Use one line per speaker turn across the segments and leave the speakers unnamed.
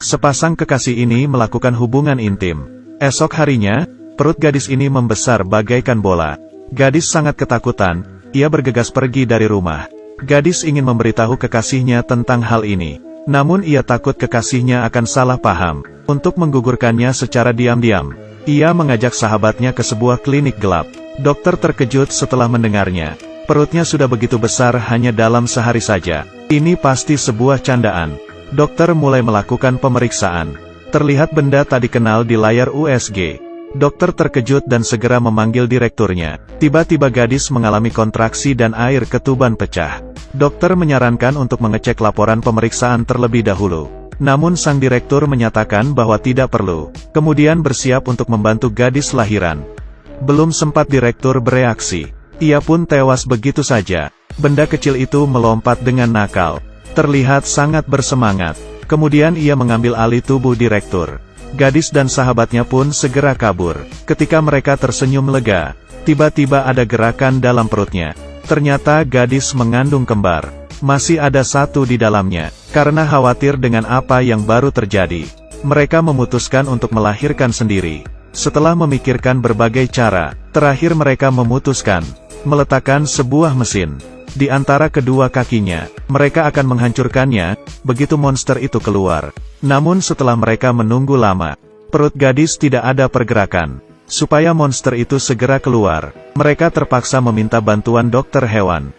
Sepasang kekasih ini melakukan hubungan intim. Esok harinya, perut gadis ini membesar bagaikan bola. Gadis sangat ketakutan, ia bergegas pergi dari rumah. Gadis ingin memberitahu kekasihnya tentang hal ini. Namun ia takut kekasihnya akan salah paham. Untuk menggugurkannya secara diam-diam, ia mengajak sahabatnya ke sebuah klinik gelap. Dokter terkejut setelah mendengarnya. Perutnya sudah begitu besar hanya dalam sehari saja. Ini pasti sebuah candaan. Dokter mulai melakukan pemeriksaan. Terlihat benda tak dikenal di layar USG. Dokter terkejut dan segera memanggil direkturnya. Tiba-tiba gadis mengalami kontraksi dan air ketuban pecah. Dokter menyarankan untuk mengecek laporan pemeriksaan terlebih dahulu. Namun sang direktur menyatakan bahwa tidak perlu. Kemudian bersiap untuk membantu gadis lahiran. Belum sempat direktur bereaksi, ia pun tewas begitu saja. Benda kecil itu melompat dengan nakal. Terlihat sangat bersemangat. Kemudian ia mengambil alih tubuh direktur. Gadis dan sahabatnya pun segera kabur. Ketika mereka tersenyum lega, tiba-tiba ada gerakan dalam perutnya. Ternyata gadis mengandung kembar. Masih ada satu di dalamnya. Karena khawatir dengan apa yang baru terjadi, mereka memutuskan untuk melahirkan sendiri. Setelah memikirkan berbagai cara, terakhir mereka memutuskan meletakkan sebuah mesin di antara kedua kakinya. Mereka akan menghancurkannya begitu monster itu keluar. Namun setelah mereka menunggu lama, perut gadis tidak ada pergerakan. Supaya monster itu segera keluar, mereka terpaksa meminta bantuan dokter hewan.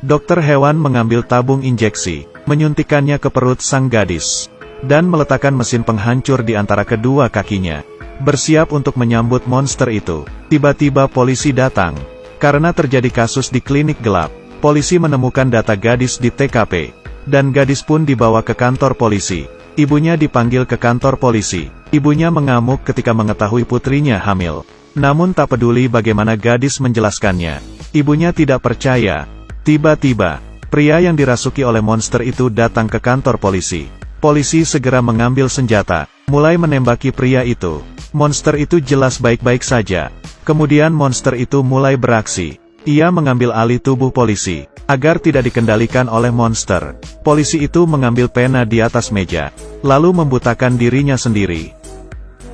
Dokter hewan mengambil tabung injeksi, menyuntikkannya ke perut sang gadis, dan meletakkan mesin penghancur di antara kedua kakinya. Bersiap untuk menyambut monster itu. Tiba-tiba polisi datang. Karena terjadi kasus di klinik gelap, polisi menemukan data gadis di TKP, dan gadis pun dibawa ke kantor polisi. Ibunya dipanggil ke kantor polisi. Ibunya mengamuk ketika mengetahui putrinya hamil. Namun tak peduli bagaimana gadis menjelaskannya, ibunya tidak percaya. Tiba-tiba, pria yang dirasuki oleh monster itu datang ke kantor polisi. Polisi segera mengambil senjata, mulai menembaki pria itu. Monster itu jelas baik-baik saja. Kemudian monster itu mulai beraksi. Ia mengambil alih tubuh polisi. Agar tidak dikendalikan oleh monster, polisi itu mengambil pena di atas meja, lalu membutakan dirinya sendiri.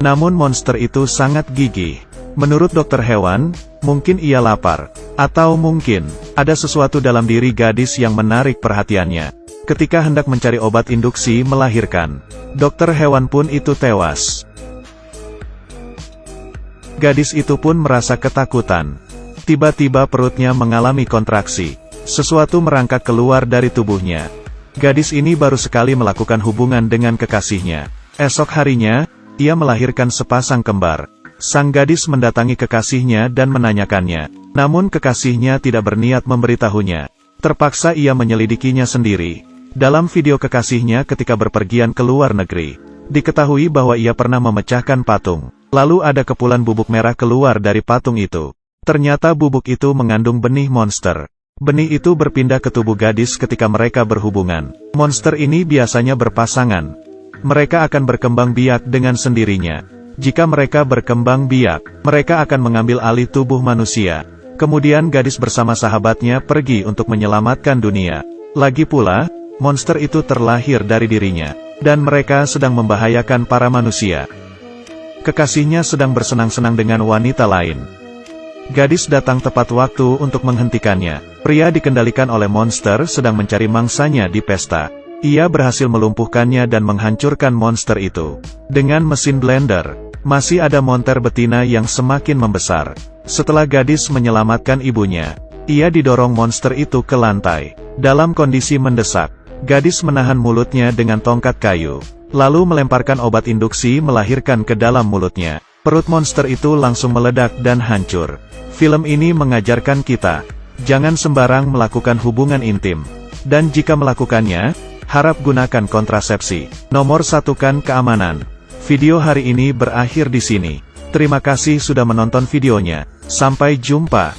Namun monster itu sangat gigih. Menurut dokter hewan, mungkin ia lapar, atau mungkin ada sesuatu dalam diri gadis yang menarik perhatiannya. Ketika hendak mencari obat induksi melahirkan, dokter hewan pun itu tewas. Gadis itu pun merasa ketakutan. Tiba-tiba perutnya mengalami kontraksi. Sesuatu merangkak keluar dari tubuhnya. Gadis ini baru sekali melakukan hubungan dengan kekasihnya. Esok harinya, ia melahirkan sepasang kembar. Sang gadis mendatangi kekasihnya dan menanyakannya. Namun kekasihnya tidak berniat memberitahunya. Terpaksa ia menyelidikinya sendiri. Dalam video kekasihnya ketika berpergian ke luar negeri, diketahui bahwa ia pernah memecahkan patung. Lalu ada kepulan bubuk merah keluar dari patung itu. Ternyata bubuk itu mengandung benih monster. Benih itu berpindah ke tubuh gadis ketika mereka berhubungan. Monster ini biasanya berpasangan. Mereka akan berkembang biak dengan sendirinya. Jika mereka berkembang biak, mereka akan mengambil alih tubuh manusia. Kemudian gadis bersama sahabatnya pergi untuk menyelamatkan dunia. Lagi pula, monster itu terlahir dari dirinya, dan mereka sedang membahayakan para manusia. Kekasihnya sedang bersenang-senang dengan wanita lain. Gadis datang tepat waktu untuk menghentikannya. Pria dikendalikan oleh monster sedang mencari mangsanya di pesta. Ia berhasil melumpuhkannya dan menghancurkan monster itu. Dengan mesin blender, masih ada monster betina yang semakin membesar. Setelah gadis menyelamatkan ibunya, ia didorong monster itu ke lantai. Dalam kondisi mendesak, gadis menahan mulutnya dengan tongkat kayu, lalu melemparkan obat induksi melahirkan ke dalam mulutnya. Perut monster itu langsung meledak dan hancur. Film ini mengajarkan kita, jangan sembarang melakukan hubungan intim. Dan jika melakukannya, harap gunakan kontrasepsi. Nomor 1 kan keamanan. Video hari ini berakhir di sini. Terima kasih sudah menonton videonya. Sampai jumpa.